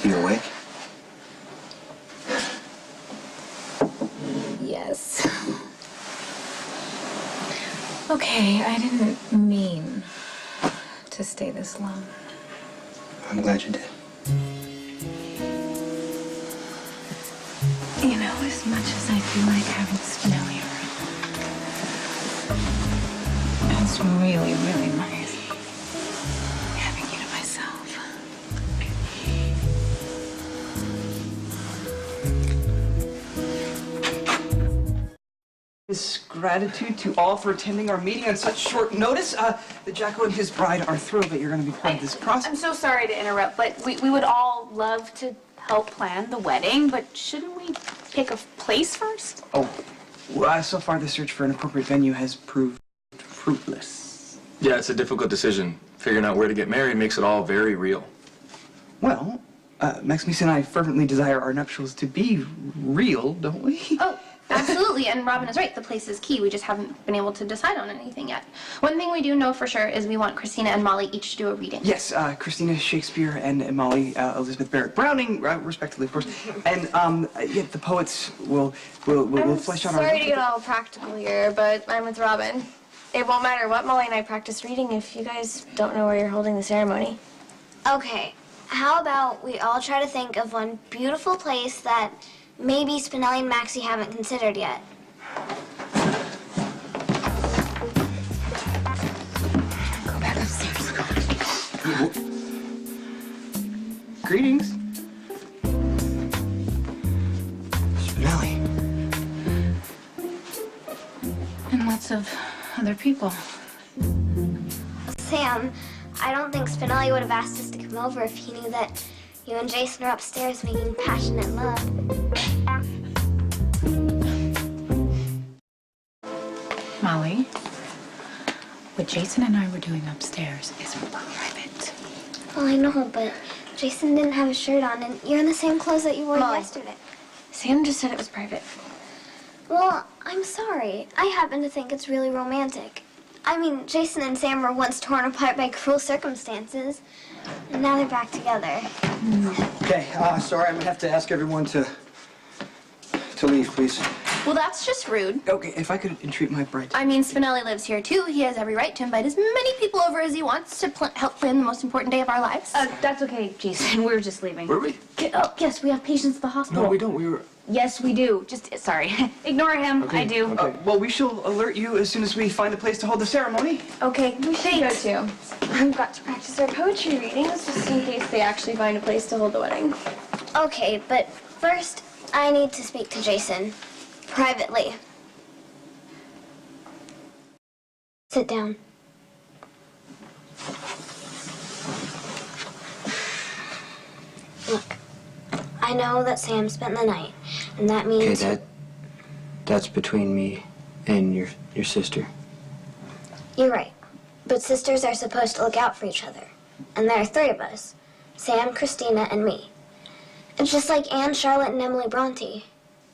You awake? Yes. Okay, I didn't mean to stay this long. I'm glad you did. You know, as much as I do like having Spinelli around, it's really, really nice having you to myself. His gratitude to all for attending our meeting on such short notice. The Jacko and his bride are thrilled that you're going to be part of this process. I'm so sorry to interrupt, but we would all love to help plan the wedding, but shouldn't we pick a place first? Oh, well, so far the search for an appropriate venue has proved fruitless. Yeah, it's a difficult decision. Figuring out where to get married makes it all very real. Well, Maximus and I fervently desire our nuptials to be real, don't we? Oh, absolutely, and Robin is right. The place is key. We just haven't been able to decide on anything yet. One thing we do know for sure is we want Christina and Molly each to do a reading. Yes, Christina Shakespeare and Molly Elizabeth Barrett Browning, respectively, of course. And yeah, the poets will flesh out our. I'm sorry to get all practical here, but I'm with Robin. It won't matter what Molly and I practice reading if you guys don't know where you're holding the ceremony. Okay, how about we all try to think of one beautiful place that maybe Spinelli and Maxie haven't considered yet. Go back upstairs. Greetings. Spinelli. And lots of other people. Sam, I don't think Spinelli would have asked us to come over if he knew that you and Jason are upstairs making passionate love. Molly, what Jason and I were doing upstairs is private. Well, I know, but Jason didn't have a shirt on, and you're in the same clothes that you wore yesterday. Sam just said it was private. Well, I'm sorry. I happen to think it's really romantic. I mean, Jason and Sam were once torn apart by cruel circumstances, and now they're back together. Okay, sorry, I'm gonna have to ask everyone to leave, please. Well, that's just rude. Okay, if I could entreat my bride. I mean, Spinelli lives here too. He has every right to invite as many people over as he wants to help plan the most important day of our lives. That's okay, Jason. We're just leaving. Were we? Oh, yes, we have patients at the hospital. No, we don't. We were. Yes, we do. Just, sorry. Ignore him. Okay, I do. okay. Well, we shall alert you as soon as we find a place to hold the ceremony. Okay, we should go Thanks. too. I've got to practice our poetry readings just in case they actually find a place to hold the wedding. Okay, but first, I need to speak to Jason. Privately. Sit down. Look, I know that Sam spent the night, and that means... Okay, that's between me and your sister. You're right. But sisters are supposed to look out for each other. And there are three of us. Sam, Christina, and me. It's just like Anne, Charlotte, and Emily Bronte.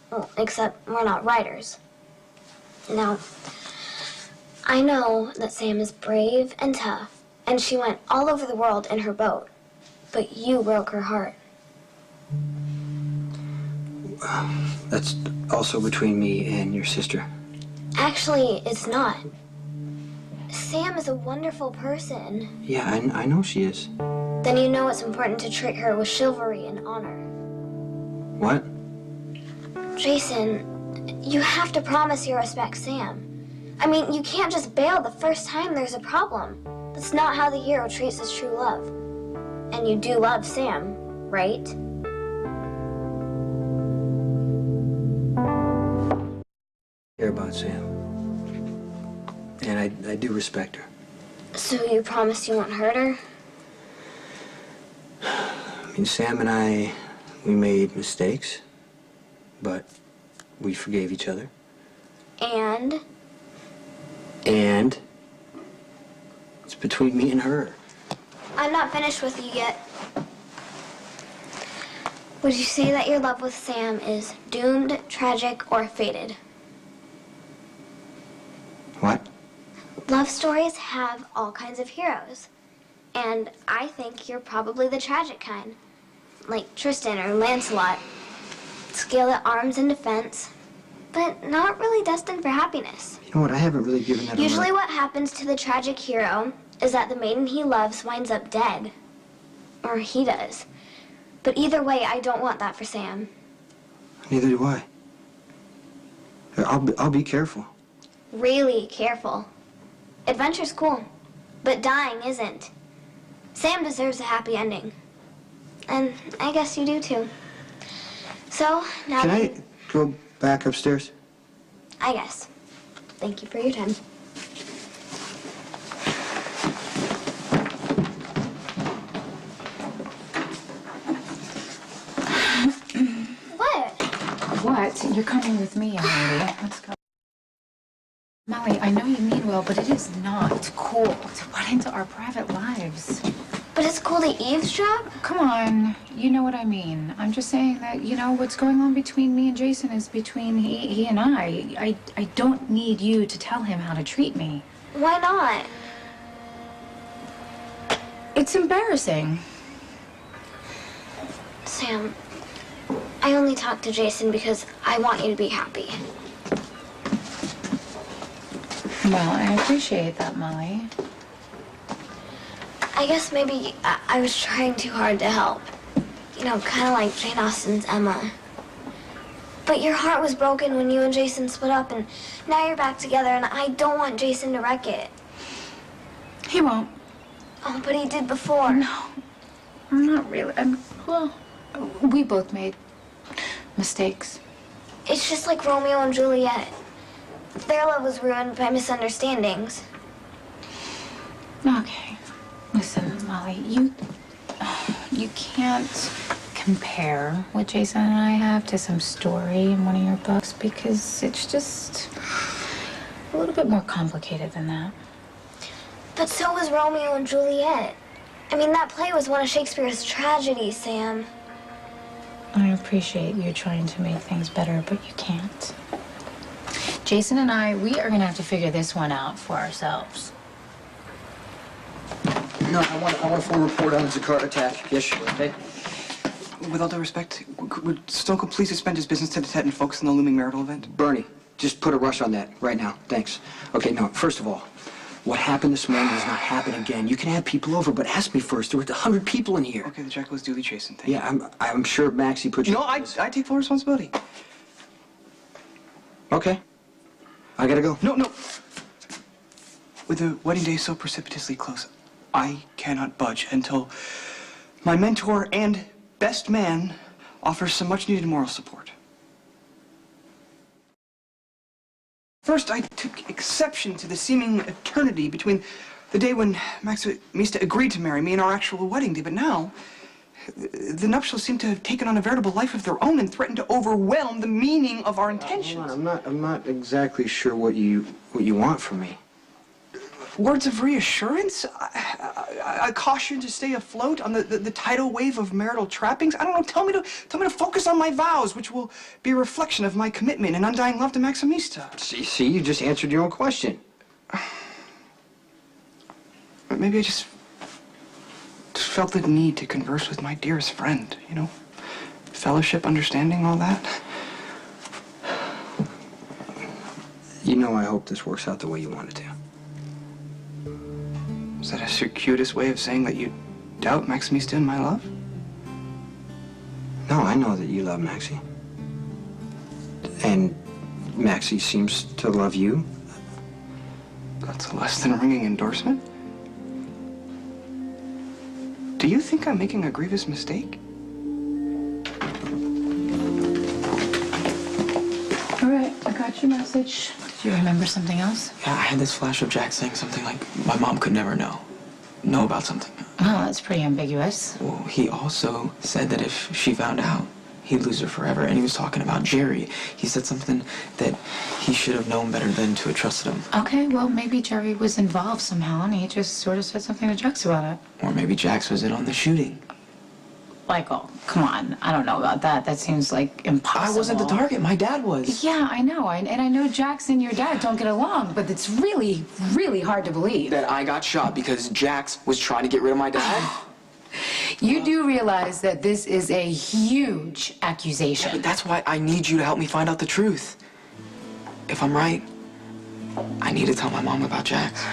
Well, except we're not writers. Now, I know that Sam is brave and tough, and she went all over the world in her boat. But you broke her heart. That's also between me and your sister. Actually, it's not. Sam is a wonderful person. Yeah, I know she is. Then you know it's important to treat her with chivalry and honor. What? Jason, you have to promise you respect Sam. I mean, you can't just bail the first time there's a problem. That's not how the hero treats his true love. And you do love Sam, right? I care about Sam. And I do respect her. So you promise you won't hurt her? I mean, Sam and I, we made mistakes, but we forgave each other. And? And it's between me and her. I'm not finished with you yet. Would you say that your love with Sam is doomed, tragic, or fated? What? Love stories have all kinds of heroes. And I think you're probably the tragic kind. like Tristan or Lancelot. Skilled at arms and defense, but not really destined for happiness. You know what? I haven't really given that Usually a what happens to the tragic hero is that the maiden he loves winds up dead. Or he does. But either way, I don't want that for Sam. Neither do I. I'll be careful. Really careful. Adventure's cool, but dying isn't. Sam deserves a happy ending. And I guess you do too. So, now Can that I go back upstairs? I guess. Thank you for your time. What? What? You're coming with me, Emily. Let's go. Molly, I know you mean well, but it is not cool to butt into our private lives. But it's cool to eavesdrop? Come on, you know what I mean. I'm just saying that, you know, what's going on between me and Jason is between he and I. I don't need you to tell him how to treat me. Why not? It's embarrassing. Sam, I only talk to Jason because I want you to be happy. Well, I appreciate that, Molly. I guess maybe I was trying too hard to help. You know, kind of like Jane Austen's Emma. But your heart was broken when you and Jason split up, and now you're back together, and I don't want Jason to wreck it. He won't. Oh, but he did before. No, I'm not really. Well, we both made mistakes. It's just like Romeo and Juliet. Their love was ruined by misunderstandings. Okay. Listen, Molly, you can't compare what Jason and I have to some story in one of your books because it's just a little bit more complicated than that. But so was Romeo and Juliet. I mean, that play was one of Shakespeare's tragedies, Sam. I appreciate you trying to make things better, but you can't. Jason and I, we are gonna have to figure this one out for ourselves. No, I want a full report on the Jakarta attack yesterday, okay? With all due respect, would Stoker please suspend his business tete-a-tete and focus on the looming marital event? Bernie, just put a rush on that right now. Thanks. Okay, now, first of all, what happened this morning does not happen again. You can have people over, but ask me first. There were 100 people in here. Okay, the jackal was duly chastened. Thank you. Yeah, I'm sure Maxie put you... No, I take full responsibility. Okay. I gotta go. No. With the wedding day so precipitously close, I cannot budge until my mentor and best man offers some much-needed moral support. First, I took exception to the seeming eternity between the day when Mista agreed to marry me and our actual wedding day, but now the nuptials seem to have taken on a veritable life of their own and threaten to overwhelm the meaning of our intentions. Hold on, I'm not exactly sure what you want from me. Words of reassurance? A caution to stay afloat on the tidal wave of marital trappings? I don't know. Tell me to focus on my vows, which will be a reflection of my commitment and undying love to Maximista. See, you just answered your own question. Maybe I just felt the need to converse with my dearest friend, you know? Fellowship, understanding, all that. You know I hope this works out the way you want it to. Is that a circuitous way of saying that you doubt Maximista and my love? No, I know that you love Maxie. And Maxie seems to love you. That's a less than ringing endorsement. Do you think I'm making a grievous mistake? All right, I got your message. Did you remember something else? Yeah, I had this flash of Jack saying something like, my mom could never know about something. Oh, that's pretty ambiguous. Well, he also said that if she found out, he'd lose her forever. And he was talking about Jerry. He said something that he should have known better than to have trusted him. Okay, well, maybe Jerry was involved somehow, and he just sort of said something to Jax about it. Or maybe Jax was in on the shooting. Michael, come on. I don't know about that. That seems like impossible. I wasn't the target. My dad was. Yeah, I know. And I know Jax and your dad don't get along, but it's really, really hard to believe. That I got shot because Jax was trying to get rid of my dad? You do realize that this is a huge Yeah, accusation. but that's why I need you to help me find out the truth. If I'm right, I need to tell my mom about Jax.